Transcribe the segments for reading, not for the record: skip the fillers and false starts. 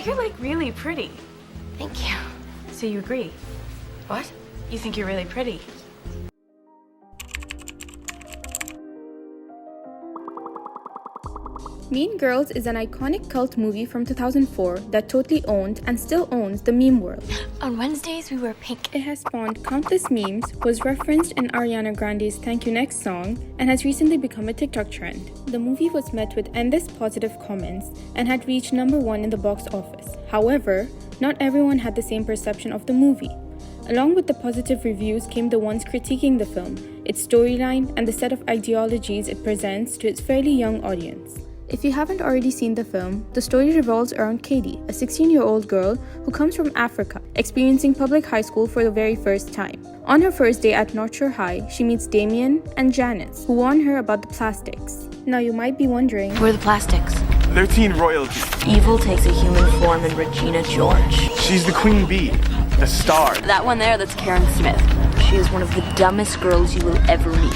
You're like really pretty. Thank you. So you agree? What? You think you're really pretty? Mean Girls is an iconic cult movie from 2004 that totally owned and still owns the meme world. On Wednesdays, we wear pink. It has spawned countless memes, was referenced in Ariana Grande's Thank You Next song, and has recently become a TikTok trend. The movie was met with endless positive comments and had reached #1 in the box office. However, not everyone had the same perception of the movie. Along with the positive reviews came the ones critiquing the film, its storyline, and the set of ideologies it presents to its fairly young audience. If you haven't already seen the film, the story revolves around Katie, a 16-year-old girl who comes from Africa, experiencing public high school for the very first time. On her first day at North Shore High, she meets Damien and Janice, who warn her about the plastics. Now you might be wondering, Where are the plastics? They're teen royalty. Evil takes a human form in Regina George. She's the queen bee, the star. That one there, that's Karen Smith. She is one of the dumbest girls you will ever meet.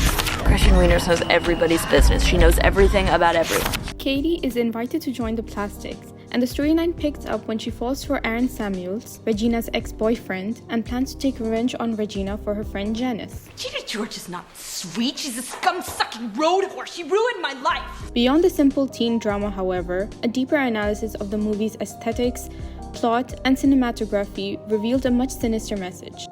Christian Wieners knows everybody's business. She knows everything about everyone. Katie is invited to join the plastics, and the storyline picks up when she falls for Aaron Samuels, Regina's ex-boyfriend, and plans to take revenge on Regina for her friend Janice. Regina George is not sweet. She's a scum-sucking road horse. She ruined my life. Beyond the simple teen drama, however, a deeper analysis of the movie's aesthetics, plot, and cinematography revealed a much sinister message.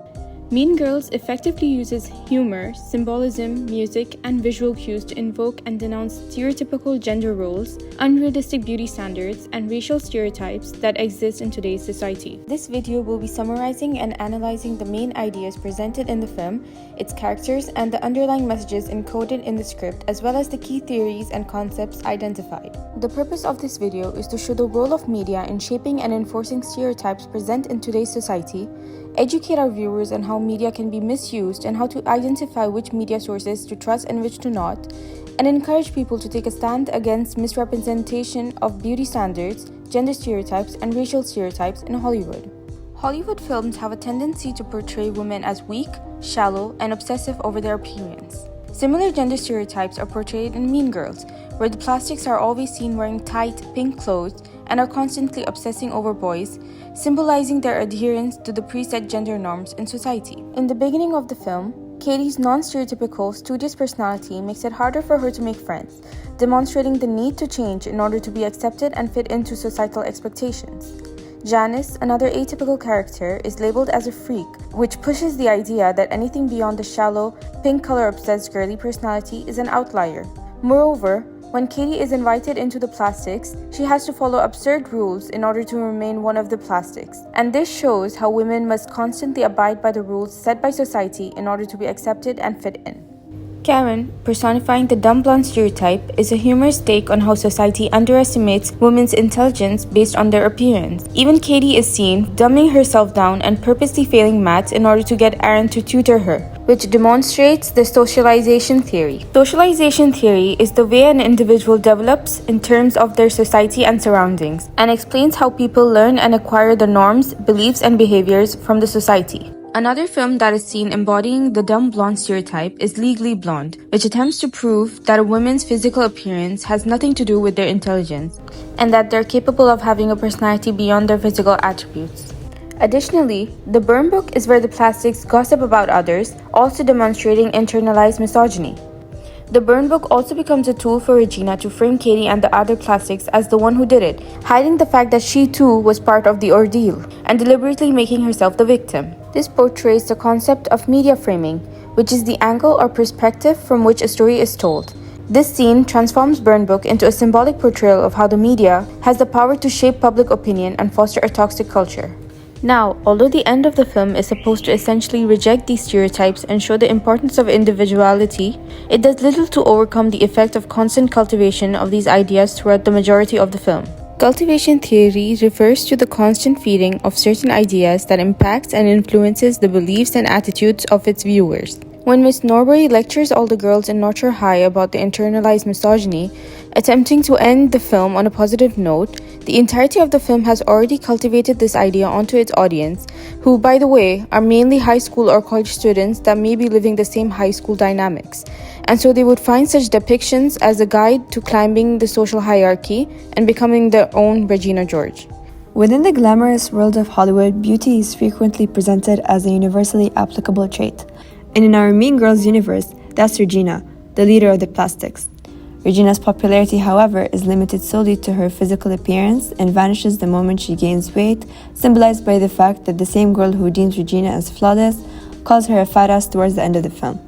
Mean Girls effectively uses humor, symbolism, music, and visual cues to invoke and denounce stereotypical gender roles, unrealistic beauty standards, and racial stereotypes that exist in today's society. This video will be summarizing and analyzing the main ideas presented in the film, its characters, and the underlying messages encoded in the script, as well as the key theories and concepts identified. The purpose of this video is to show the role of media in shaping and enforcing stereotypes present in today's society, educate our viewers on how media can be misused and how to identify which media sources to trust and which to not, and encourage people to take a stand against misrepresentation of beauty standards, gender stereotypes, and racial stereotypes in Hollywood. Hollywood films have a tendency to portray women as weak, shallow, and obsessive over their appearance. Similar gender stereotypes are portrayed in Mean Girls, where the plastics are always seen wearing tight, pink clothes and are constantly obsessing over boys, symbolizing their adherence to the preset gender norms in society. In the beginning of the film, Katie's non-stereotypical, studious personality makes it harder for her to make friends, demonstrating the need to change in order to be accepted and fit into societal expectations. Janice, another atypical character, is labeled as a freak, which pushes the idea that anything beyond the shallow, pink color-obsessed girly personality is an outlier. Moreover, when Katie is invited into the plastics, she has to follow absurd rules in order to remain one of the plastics. And this shows how women must constantly abide by the rules set by society in order to be accepted and fit in. Karen, personifying the dumb blonde stereotype, is a humorous take on how society underestimates women's intelligence based on their appearance. Even Katie is seen dumbing herself down and purposely failing maths in order to get Aaron to tutor her, which demonstrates the socialization theory. Socialization theory is the way an individual develops in terms of their society and surroundings, and explains how people learn and acquire the norms, beliefs, and behaviors from the society. Another film that is seen embodying the dumb blonde stereotype is Legally Blonde, which attempts to prove that a woman's physical appearance has nothing to do with their intelligence, and that they're capable of having a personality beyond their physical attributes. Additionally, the Burn Book is where the plastics gossip about others, also demonstrating internalized misogyny. The Burn Book also becomes a tool for Regina to frame Katie and the other plastics as the one who did it, hiding the fact that she too was part of the ordeal, and deliberately making herself the victim. This portrays the concept of media framing, which is the angle or perspective from which a story is told. This scene transforms Burn Book into a symbolic portrayal of how the media has the power to shape public opinion and foster a toxic culture. Now, although the end of the film is supposed to essentially reject these stereotypes and show the importance of individuality, it does little to overcome the effect of constant cultivation of these ideas throughout the majority of the film. Cultivation theory refers to the constant feeding of certain ideas that impacts and influences the beliefs and attitudes of its viewers. When Miss Norbury lectures all the girls in North Shore High about the internalized misogyny, attempting to end the film on a positive note, the entirety of the film has already cultivated this idea onto its audience, who, by the way, are mainly high school or college students that may be living the same high school dynamics, and so they would find such depictions as a guide to climbing the social hierarchy and becoming their own Regina George. Within the glamorous world of Hollywood, beauty is frequently presented as a universally applicable trait. And in our Mean Girls universe, that's Regina, the leader of the Plastics. Regina's popularity, however, is limited solely to her physical appearance and vanishes the moment she gains weight, symbolized by the fact that the same girl who deems Regina as flawless calls her a fat ass towards the end of the film.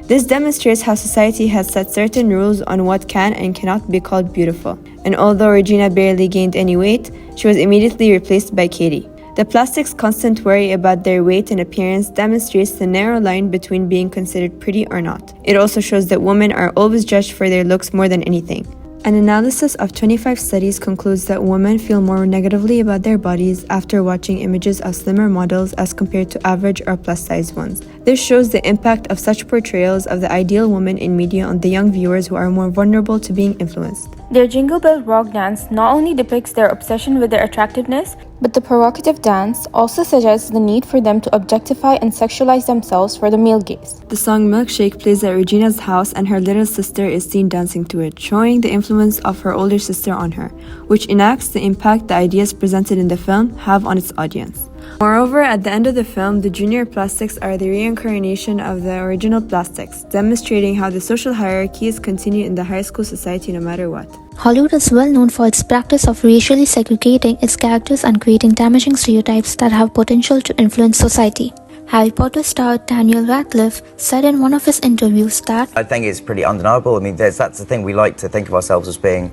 This demonstrates how society has set certain rules on what can and cannot be called beautiful. And although Regina barely gained any weight, she was immediately replaced by Katie. The Plastics' constant worry about their weight and appearance demonstrates the narrow line between being considered pretty or not. It also shows that women are always judged for their looks more than anything. An analysis of 25 studies concludes that women feel more negatively about their bodies after watching images of slimmer models as compared to average or plus-size ones. This shows the impact of such portrayals of the ideal woman in media on the young viewers who are more vulnerable to being influenced. Their Jingle Bell Rock dance not only depicts their obsession with their attractiveness, but the provocative dance also suggests the need for them to objectify and sexualize themselves for the male gaze. The song Milkshake plays at Regina's house and her little sister is seen dancing to it, showing the influence of her older sister on her, which enacts the impact the ideas presented in the film have on its audience. Moreover, at the end of the film, the junior Plastics are the reincarnation of the original Plastics, demonstrating how the social hierarchies continue in the high school society no matter what. Hollywood is well known for its practice of racially segregating its characters and creating damaging stereotypes that have potential to influence society. Harry Potter star Daniel Radcliffe said in one of his interviews that, I think it's pretty undeniable. I mean, that's the thing, we like to think of ourselves as being,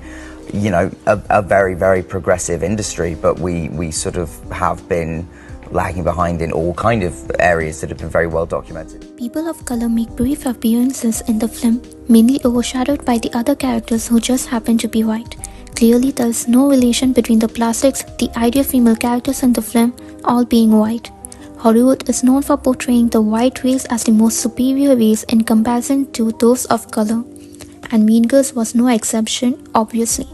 you know, a very, very progressive industry, but we sort of have been lagging behind in all kind of areas that have been very well documented. People of color make brief appearances in the film, mainly overshadowed by the other characters who just happen to be white. Clearly, there is no relation between the Plastics, the ideal female characters in the film, all being white. Hollywood is known for portraying the white race as the most superior race in comparison to those of color, and Mean Girls was no exception, obviously.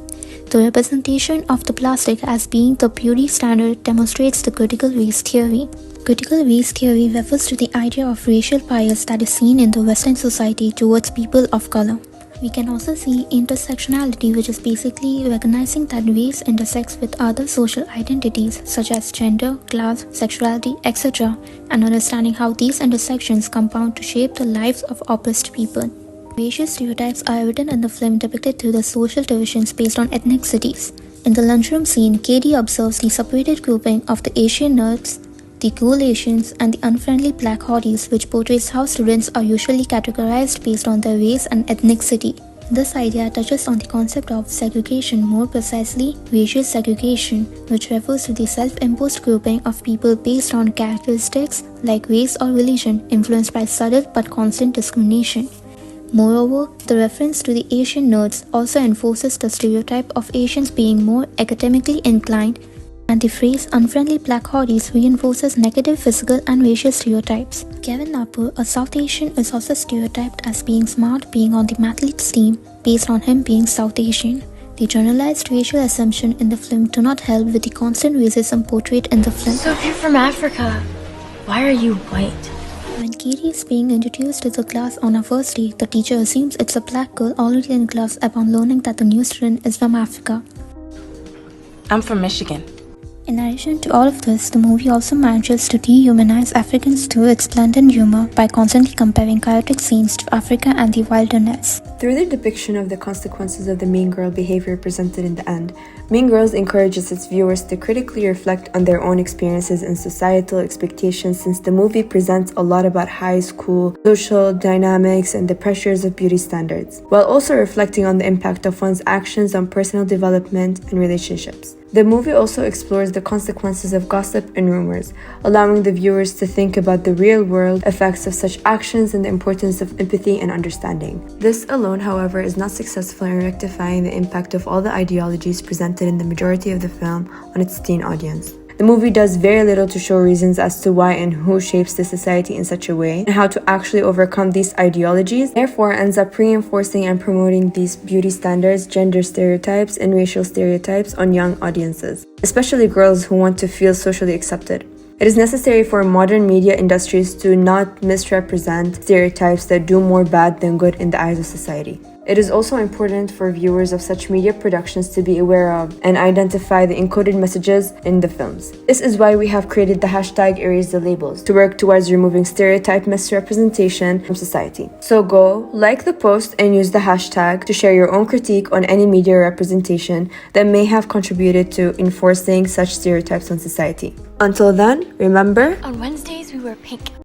The representation of the plastic as being the beauty standard demonstrates the critical race theory. Critical race theory refers to the idea of racial bias that is seen in the Western society towards people of color. We can also see intersectionality, which is basically recognizing that race intersects with other social identities such as gender, class, sexuality, etc., and understanding how these intersections compound to shape the lives of oppressed people. Racial stereotypes are written in the film depicted through the social divisions based on ethnicities. In the lunchroom scene, Katie observes the separated grouping of the Asian nerds, the cool Asians, and the unfriendly black hotties, which portrays how students are usually categorized based on their race and ethnicity. This idea touches on the concept of segregation, more precisely, racial segregation, which refers to the self-imposed grouping of people based on characteristics like race or religion influenced by subtle but constant discrimination. Moreover, the reference to the Asian nerds also enforces the stereotype of Asians being more academically inclined, and the phrase unfriendly black hotties reinforces negative physical and racial stereotypes. Kevin Napur, a South Asian, is also stereotyped as being smart, being on the mathletes team based on him being South Asian. The generalized racial assumption in the film do not help with the constant racism portrayed in the film. So if you're from Africa, why are you white? When Katie is being introduced to the class on her first day, the teacher assumes it's a black girl already in class upon learning that the new student is from Africa. I'm from Michigan. In addition to all of this, the movie also manages to dehumanize Africans through its blended humor by constantly comparing chaotic scenes to Africa and the wilderness. Through the depiction of the consequences of the mean girl behavior presented in the end, Mean Girls encourages its viewers to critically reflect on their own experiences and societal expectations, since the movie presents a lot about high school, social dynamics, and the pressures of beauty standards, while also reflecting on the impact of one's actions on personal development and relationships. The movie also explores the consequences of gossip and rumors, allowing the viewers to think about the real-world effects of such actions and the importance of empathy and understanding. This alone, however, is not successful in rectifying the impact of all the ideologies presented in the majority of the film on its teen audience. The movie does very little to show reasons as to why and who shapes the society in such a way, and how to actually overcome these ideologies, therefore ends up reinforcing and promoting these beauty standards, gender stereotypes, and racial stereotypes on young audiences, especially girls who want to feel socially accepted. It is necessary for modern media industries to not misrepresent stereotypes that do more bad than good in the eyes of society. It is also important for viewers of such media productions to be aware of and identify the encoded messages in the films. This is why we have created the hashtag Erase the Labels to work towards removing stereotype misrepresentation from society. So go, like the post, and use the hashtag to share your own critique on any media representation that may have contributed to enforcing such stereotypes on society. Until then, remember, On Wednesdays, we wear pink.